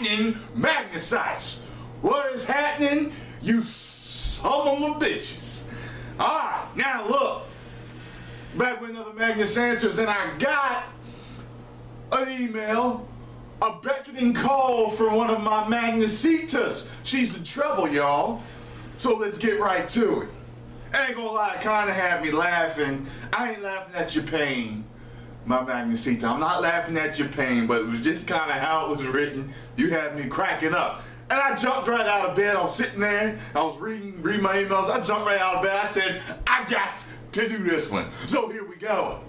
happening, Magnacites? What is happening, you some of my bitches? Alright, now look. Back with another Magnus Answers, and I got an email, a beckoning call from one of my Magnasitas. She's in trouble, y'all. So let's get right to it. I ain't gonna lie, it kinda had me laughing. I ain't laughing at your pain, my Magnasita. I'm not laughing at your pain, but it was just kinda how it was written. You had me cracking up. And I jumped right out of bed. I was sitting there, I was reading my emails. I jumped right out of bed. I said, I got to do this one. So here we go.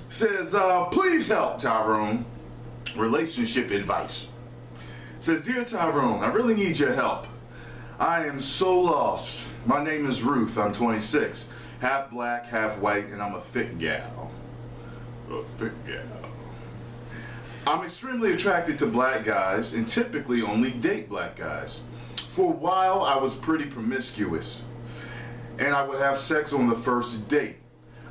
It says, please help, Tyrone. Relationship advice. It says, dear Tyrone, I really need your help. I am so lost. My name is Ruth. I'm 26. Half black, half white, and I'm a thick gal. A thick gal. I'm extremely attracted to black guys and typically only date black guys. For a while, I was pretty promiscuous, and I would have sex on the first date.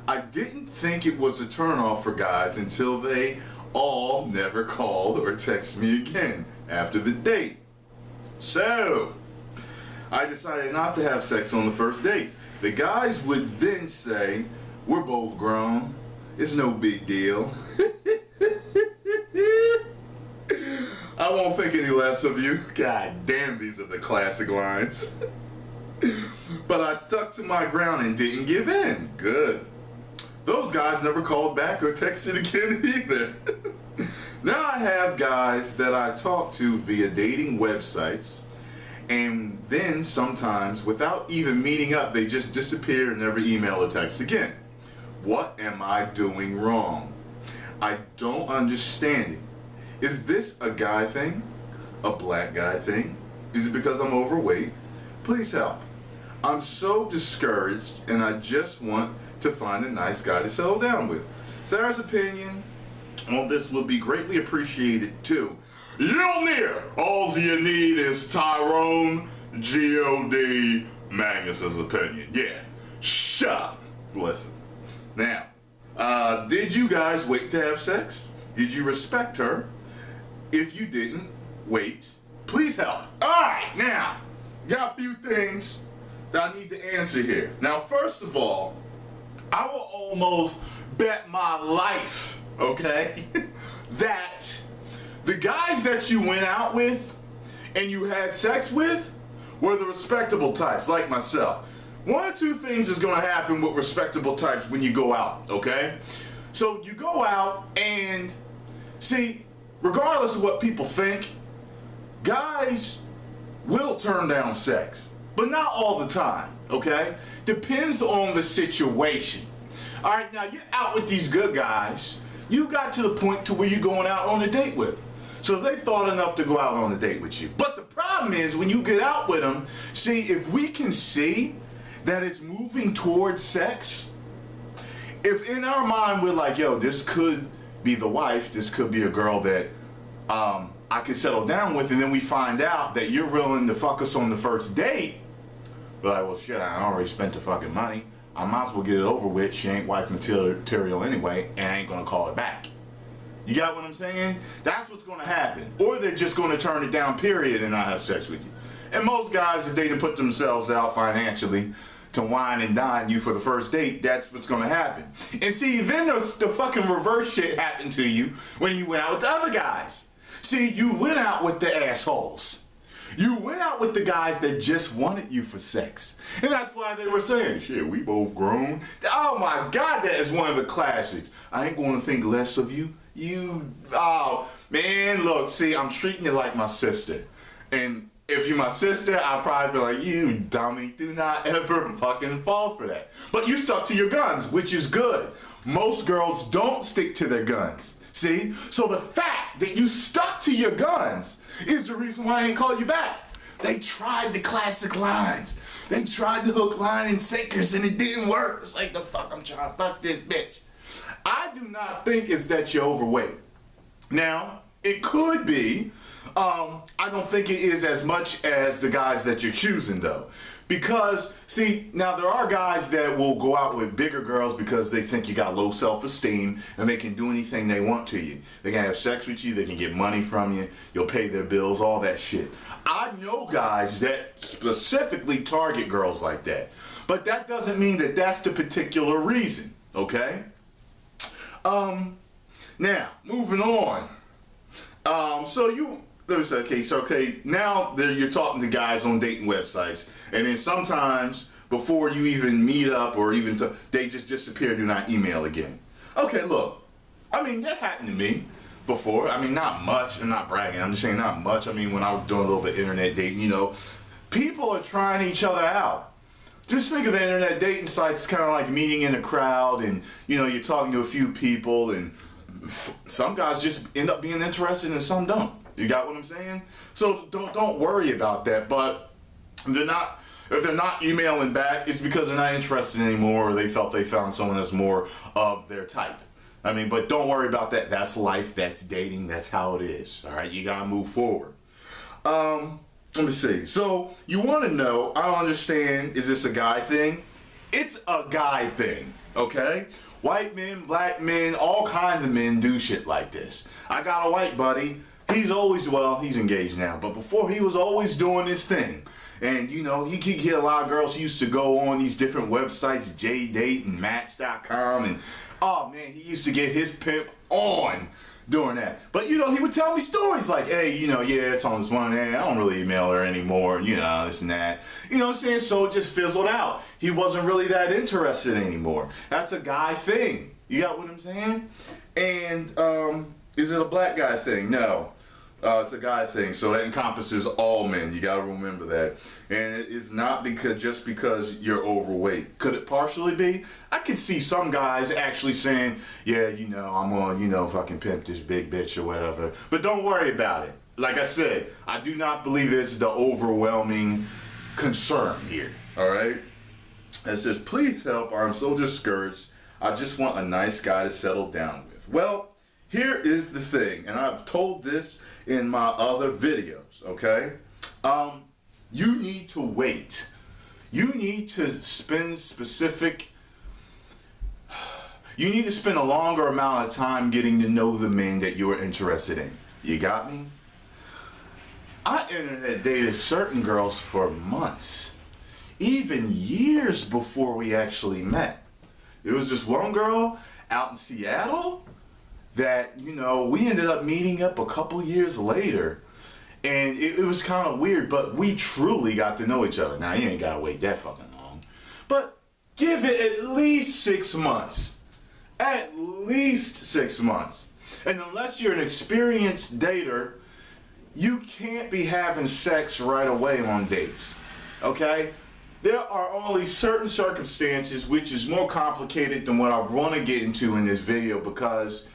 I didn't think it was a turnoff for guys until they all never called or texted me again after the date. So, I decided not to have sex on the first date. The guys would then say, we're both grown. It's no big deal. I won't think any less of you. God damn, these are the classic lines. But I stuck to my ground and didn't give in. Good. Those guys never called back or texted again either. Now I have guys that I talk to via dating websites, and then sometimes without even meeting up, they just disappear and never email or text again. What am I doing wrong? I don't understand it. Is this a guy thing? A black guy thing? Is it because I'm overweight? Please help. I'm so discouraged and I just want to find a nice guy to settle down with. Sarah's opinion on this will be greatly appreciated too. You'll near. All you need is Tyrone G.O.D. Magnus's opinion. Yeah. Shut up. Listen. Now, did you guys wait to have sex? Did you respect her? If you didn't, wait. Please help. Alright, now, got a few things that I need to answer here. Now, first of all, I will almost bet my life, okay, that the guys that you went out with and you had sex with were the respectable types, like myself. One or two things is going to happen with respectable types when you go out, okay? So you go out and, see, regardless of what people think, guys will turn down sex. But not all the time, okay? Depends on the situation. Alright, now you're out with these good guys. You got to the point to where you're going out on a date with them. So they thought enough to go out on a date with you. But the problem is, when you get out with them, see, if we can see that it's moving towards sex, if in our mind we're like, yo, this could be the wife, this could be a girl that I could settle down with, and then we find out that you're willing to fuck us on the first date, we're like, well shit, I already spent the fucking money. I might as well get it over with. She ain't wife material anyway, and I ain't gonna call her back. You got what I'm saying? That's what's gonna happen. Or they're just gonna turn it down, period, and not have sex with you. And most guys, if they didn't put themselves out financially to wine and dine you for the first date, that's what's gonna happen. And see, then the fucking reverse shit happened to you when you went out with the other guys. See, you went out with the assholes. You went out with the guys that just wanted you for sex. And that's why they were saying, shit, we both grown. Oh my God, that is one of the classics. I ain't gonna think less of you. Oh man, look, see, I'm treating you like my sister. And if you're my sister, I'll probably be like, you dummy, do not ever fucking fall for that. But you stuck to your guns, which is good. Most girls don't stick to their guns. See? So the fact that you stuck to your guns is the reason why I ain't called you back. They tried the classic lines. They tried the hook, line, and sinkers, and it didn't work. It's like, the fuck, I'm trying to fuck this bitch. I do not think it's that you're overweight. Now, it could be I don't think it is as much as the guys that you're choosing though. Because, see, now there are guys that will go out with bigger girls because they think you got low self-esteem and they can do anything they want to you. They can have sex with you, they can get money from you, you'll pay their bills, all that shit. I know guys that specifically target girls like that. But that doesn't mean that that's the particular reason, okay? Now, moving on. Now you're talking to guys on dating websites, and then sometimes before you even meet up or even they just disappear, do not email again. Okay, look, I mean, that happened to me before. I mean, not much. I'm not bragging. I'm just saying not much. I mean, when I was doing a little bit of internet dating, you know, people are trying each other out. Just think of the internet dating sites kind of like meeting in a crowd, and, you know, you're talking to a few people, and some guys just end up being interested and some don't. You got what I'm saying? So don't worry about that. But if they're not emailing back, it's because they're not interested anymore, or they felt they found someone that's more of their type. I mean, but don't worry about that. That's life. That's dating. That's how it is. All right, you gotta move forward. Let me see. So you want to know? I don't understand. Is this a guy thing? It's a guy thing. Okay. White men, black men, all kinds of men do shit like this. I got a white buddy. He's engaged now, but before he was always doing this thing. And, you know, he could get a lot of girls. He used to go on these different websites, JDate and Match.com, and, oh man, he used to get his pimp on doing that. But, you know, he would tell me stories like, hey, you know, yeah, it's on this one, hey, I don't really email her anymore, you know, this and that. You know what I'm saying? So it just fizzled out. He wasn't really that interested anymore. That's a guy thing. You got what I'm saying? And, is it a black guy thing? No. It's a guy thing, so that encompasses all men. You gotta remember that. And it is not just because you're overweight. Could it partially be? I could see some guys actually saying, yeah, you know, I'm gonna, you know, fucking pimp this big bitch or whatever. But don't worry about it. Like I said, I do not believe this is the overwhelming concern here, all right? It says, please help, I'm so discouraged. I just want a nice guy to settle down with. Well, here is the thing, and I've told this in my other videos, okay? You need to wait. You need to spend a longer amount of time getting to know the men that you are interested in. You got me? I internet dated certain girls for months, even years before we actually met. There was this one girl out in Seattle that, you know, we ended up meeting up a couple years later, and it was kind of weird, but we truly got to know each other. Now, you ain't gotta wait that fucking long, but give it at least 6 months. At least 6 months. And unless you're an experienced dater, you can't be having sex right away on dates, okay? There are only certain circumstances, which is more complicated than what I want to get into in this video, because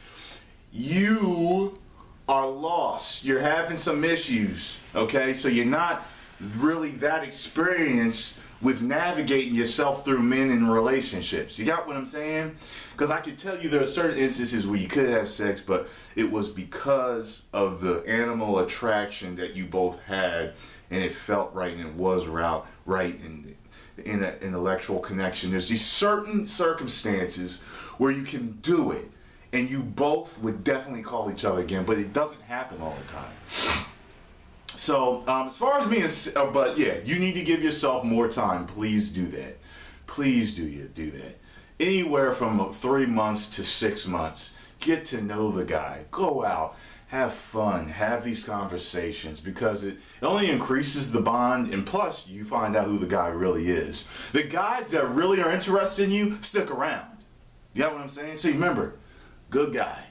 you are lost. You're having some issues, okay? So you're not really that experienced with navigating yourself through men and relationships. You got what I'm saying? Because I can tell you there are certain instances where you could have sex, but it was because of the animal attraction that you both had, and it felt right, and it was right in an intellectual connection. There's these certain circumstances where you can do it, and you both would definitely call each other again, but it doesn't happen all the time. So, as far as me, but yeah, you need to give yourself more time. Please do that. Please do that. Anywhere from 3 months to 6 months. Get to know the guy. Go out. Have fun. Have these conversations, because it only increases the bond, and plus, you find out who the guy really is. The guys that really are interested in you, stick around. You got what I'm saying? See, remember, good guy.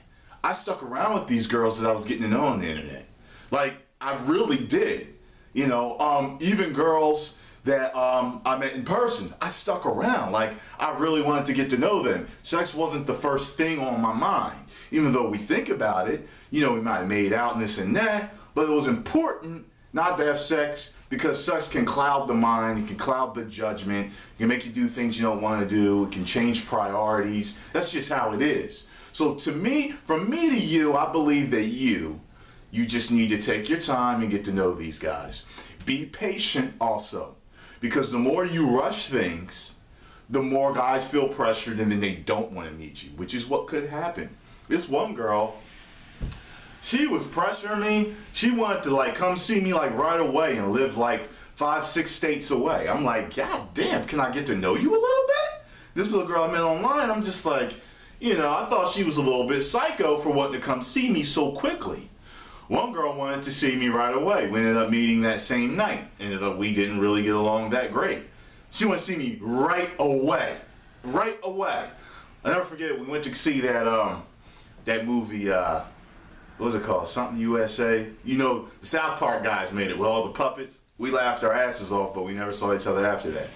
I stuck around with these girls that I was getting to know on the internet. Like, I really did. You know, even girls that I met in person, I stuck around. Like, I really wanted to get to know them. Sex wasn't the first thing on my mind. Even though we think about it, you know, we might have made out and this and that, but it was important not to have sex, because sex can cloud the mind, it can cloud the judgment, it can make you do things you don't want to do, it can change priorities. That's just how it is. So to me, from me to you, I believe that you You just need to take your time and get to know these guys. Be patient also, because the more you rush things, the more guys feel pressured and then they don't want to meet you, which is what could happen. This one girl, she was pressuring me. She wanted to like come see me like right away and live like 5-6 states away. I'm like, God damn, can I get to know you a little bit? This little girl I met online, I'm just like, you know, I thought she was a little bit psycho for wanting to come see me so quickly. One girl wanted to see me right away. We ended up meeting that same night. We didn't really get along that great. She wanted to see me right away. Right away. I'll never forget, we went to see that movie, what was it called? Something USA. You know, the South Park guys made it with all the puppets. We laughed our asses off, but we never saw each other after that.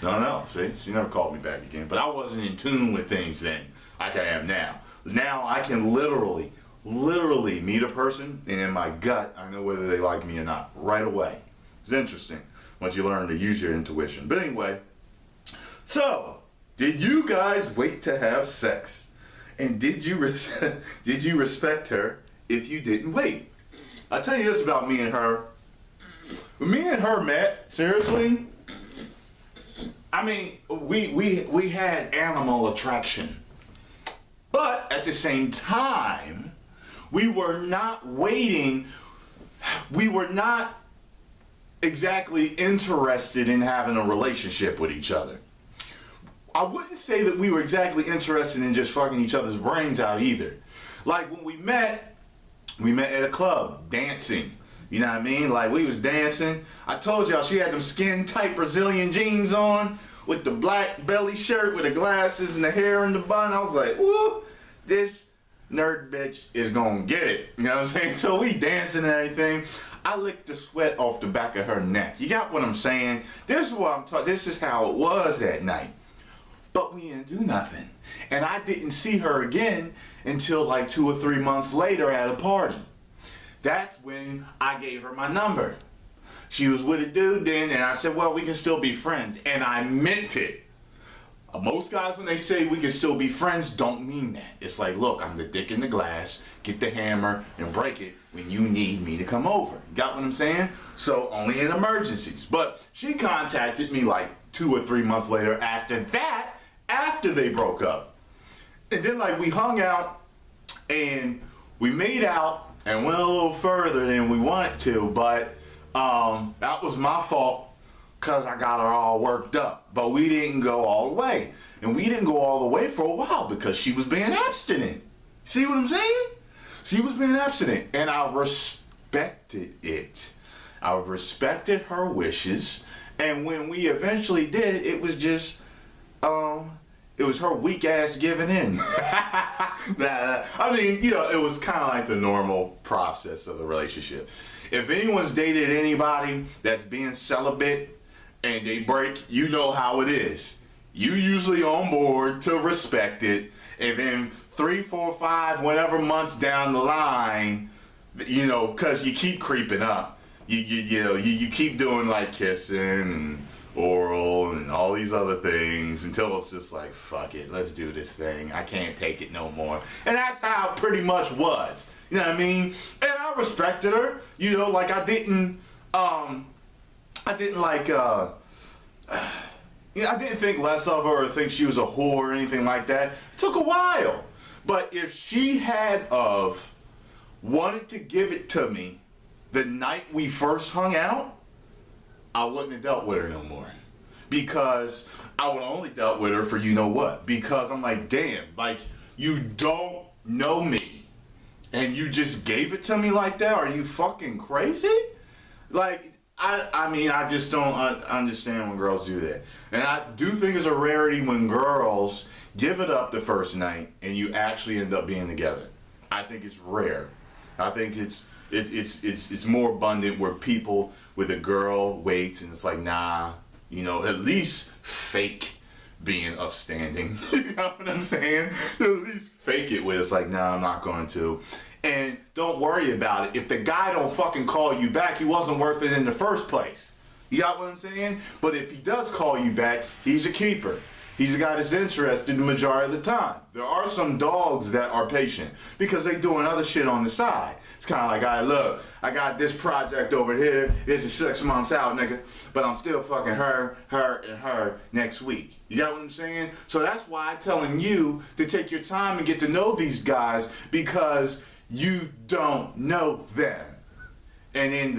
No, see? She never called me back again. But I wasn't in tune with things then, like I am now. Now I can literally meet a person, and in my gut, I know whether they like me or not, right away. It's interesting once you learn to use your intuition. But anyway, so, did you guys wait to have sex? And did you respect her if you didn't wait? I'll tell you this about me and her. When me and her met, seriously, I mean, we had animal attraction. But at the same time, we were not waiting. We were not exactly interested in having a relationship with each other. I wouldn't say that we were exactly interested in just fucking each other's brains out either. Like when we met at a club, dancing. You know what I mean? Like we was dancing. I told y'all she had them skin tight Brazilian jeans on with the black belly shirt with the glasses and the hair in the bun. I was like, woo, this nerd bitch is gonna get it. You know what I'm saying? So we dancing and everything. I licked the sweat off the back of her neck. You got what I'm saying? This is what I'm talking. This is how it was that night. But we didn't do nothing. And I didn't see her again until like 2 or 3 months later at a party. That's when I gave her my number. She was with a dude then, and I said, well, we can still be friends. And I meant it. Most guys, when they say we can still be friends, don't mean that. It's like, look, I'm the dick in the glass. Get the hammer and break it when you need me to come over. Got what I'm saying? So only in emergencies. But she contacted me like 2 or 3 months later after that, after they broke up. And then like we hung out and we made out and went a little further than we wanted to, but that was my fault because I got her all worked up. But we didn't go all the way. And we didn't go all the way for a while because she was being abstinent. See what I'm saying? She was being abstinent. And I respected it. I respected her wishes. And when we eventually did it, it was just, it was her weak ass giving in. I mean, you know, it was kind of like the normal process of the relationship. If anyone's dated anybody that's being celibate and they break, you know how it is. You usually on board to respect it, and then 3, 4, 5, whatever months down the line, you know, because you keep creeping up. You keep doing like kissing and oral and all these other things until it's just like, fuck it, let's do this thing. I can't take it no more. And that's how it pretty much was. You know what I mean? And I respected her. You know, like I didn't think less of her or think she was a whore or anything like that. It took a while. But if she had wanted to give it to me the night we first hung out, I wouldn't have dealt with her no more. Because I would have only dealt with her for you know what. Because I'm like, damn, like, you don't know me. And you just gave it to me like that? Are you fucking crazy? Like, I mean, I just don't understand when girls do that. And I do think it's a rarity when girls give it up the first night and you actually end up being together. I think it's rare. I think it's more abundant where people with a girl waits and it's like, nah, you know, at least fake being upstanding. You know what I'm saying? At least fake it with it's like, nah, I'm not going to. And don't worry about it. If the guy don't fucking call you back, he wasn't worth it in the first place. You got what I'm saying? But if he does call you back, he's a keeper. He's a guy that's interested the majority of the time. There are some dogs that are patient because they doing other shit on the side. It's kind of like, all right, look, I got this project over here. This is 6 months out, nigga, but I'm still fucking her, and her next week. You got what I'm saying? So that's why I'm telling you to take your time and get to know these guys, because you don't know them. And in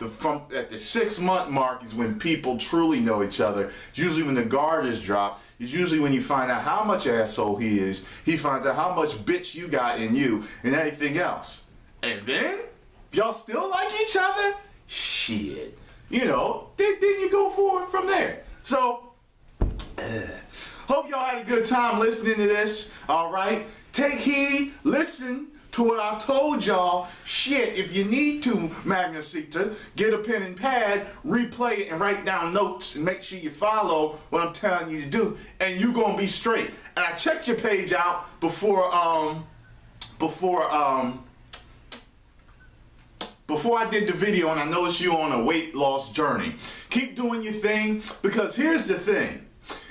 at the 6 month mark is when people truly know each other. It's usually when the guard is dropped. It's usually when you find out how much asshole he is. He finds out how much bitch you got in you and everything else. And then, if y'all still like each other, shit, you know, then you go forward from there. So, hope y'all had a good time listening to this, all right? Take heed, listen to what I told y'all. Shit, if you need to, Magna Cita, get a pen and pad, replay it, and write down notes, and make sure you follow what I'm telling you to do, and you gonna be straight. And I checked your page out before I did the video, and I noticed you on a weight loss journey. Keep doing your thing, because here's the thing.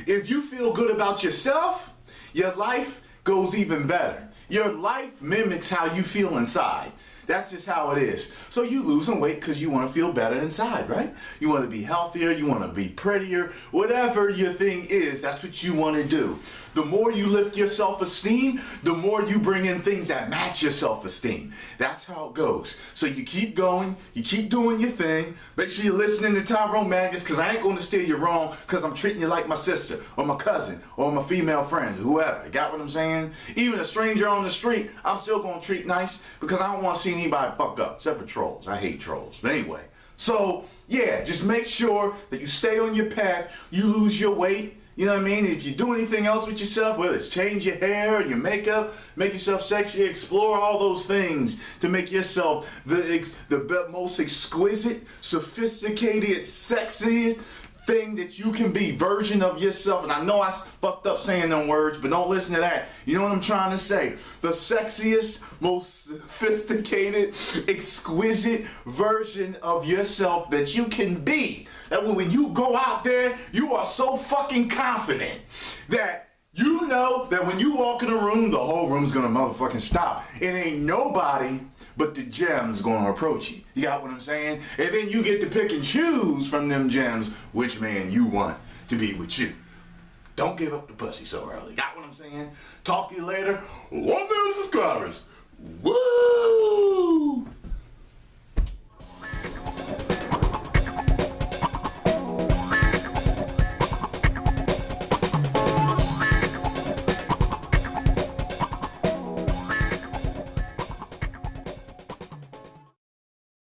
If you feel good about yourself, your life goes even better. Your life mimics how you feel inside. That's just how it is. So you losing weight because you want to feel better inside, right? You want to be healthier, you want to be prettier, whatever your thing is, that's what you want to do. The more you lift your self-esteem, the more you bring in things that match your self-esteem. That's how it goes. So you keep going, you keep doing your thing. Make sure you're listening to Tyrone Magnus, because I ain't going to steer you wrong because I'm treating you like my sister or my cousin or my female friend, whoever. You got what I'm saying? Even a stranger on the street, I'm still going to treat nice, because I don't want to see anybody fuck up, except for trolls. I hate trolls. But anyway, so yeah, just make sure that you stay on your path, you lose your weight. You know what I mean? If you do anything else with yourself, whether it's change your hair, your makeup, make yourself sexy, explore all those things to make yourself the most exquisite, sophisticated, sexiest thing that you can be, version of yourself. And I know I fucked up saying them words, but don't listen to that. You know what I'm trying to say? The sexiest, most sophisticated, exquisite version of yourself that you can be. That when you go out there, you are so fucking confident that you know that when you walk in a room, the whole room's gonna motherfucking stop. It ain't nobody but the gems gonna approach you. You got what I'm saying? And then you get to pick and choose from them gems which man you want to be with you. Don't give up the pussy so early. Got what I'm saying? Talk to you later. 1 million subscribers. Woo!